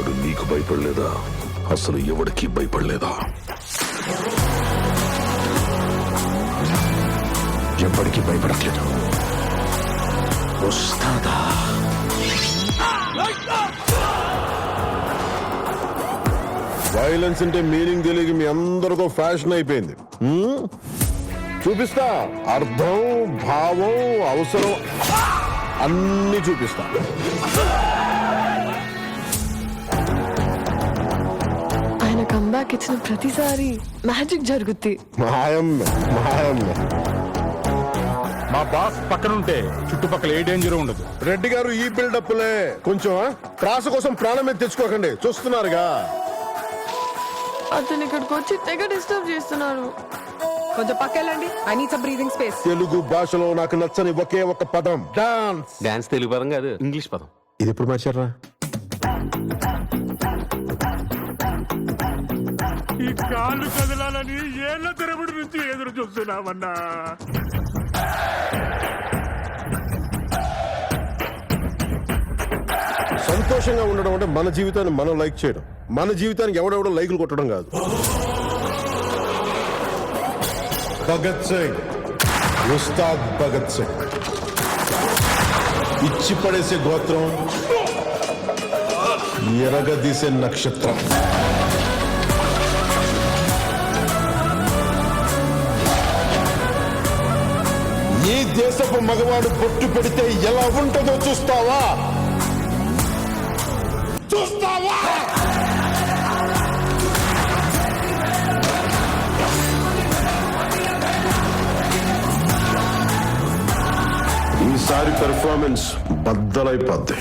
వాడు నీకు భయపడలేదా? అసలు ఎవడికి భయపడలేదా? ఎవడికి భయపడట్లేదు. వస్తాదా? వైలెన్స్ అంటే మీనింగ్ తెలియక మీ అందరితో ఫ్యాషన్ అయిపోయింది. చూపిస్తా. అర్థం, భావం, అవసరం అన్ని చూపిస్తా. ఆయన కంబ్యాక్ ఇచ్చిన ప్రతిసారి మ్యాజిక్ జరుగుద్ది. మాయమ్మే మాయమ్మే. మా బాస్ పక్కనుంటే చుట్టుపక్కల ఏ డేంజర్ ఉండదు. రెడ్డి గారు ఈ బిల్డప్లే కొంచెం ప్రాస కోసం ప్రాణం మీద తెచ్చుకోకండి. చూస్తున్నారుగా అతను ఇక్కడికి వచ్చి తెగ డిస్టర్బ్ చేస్తున్నారు. కొంచెం పక్కెళ్ళండి. I need some breathing space. Telugu భాషలో నాకు నచ్చని ఒకే ఒక పదం డాన్స్. డాన్స్ తెలుగు పదం కాదు, ఇంగ్లీష్ పదం. ఇది ఎప్పుడు మార్చారా? ఈ కాళ్ళు కదలాలని ఏళ్ల తరబడి నుంచి ఎదురు చూస్తున్నామన్నా. సంతోషంగా ఉండడం అంటే మన జీవితాన్ని మనం లైక్ చేయడం. మన జీవితానికి ఎవడెవడో లైకులు కొట్టడం కాదు. భగత్ సింగ్, ఉస్తాద్ భగత్ సింగ్ ఇచ్చి పడేసే గోత్రం, ఎరగదీసే నక్షత్రం. ఈ దేశపు మగవాడు బొట్టు పెడితే ఎలా ఉంటుందో చూస్తావా? చూస్తావా? ఈసారి పెర్ఫార్మెన్స్ బద్దలైపోద్ది.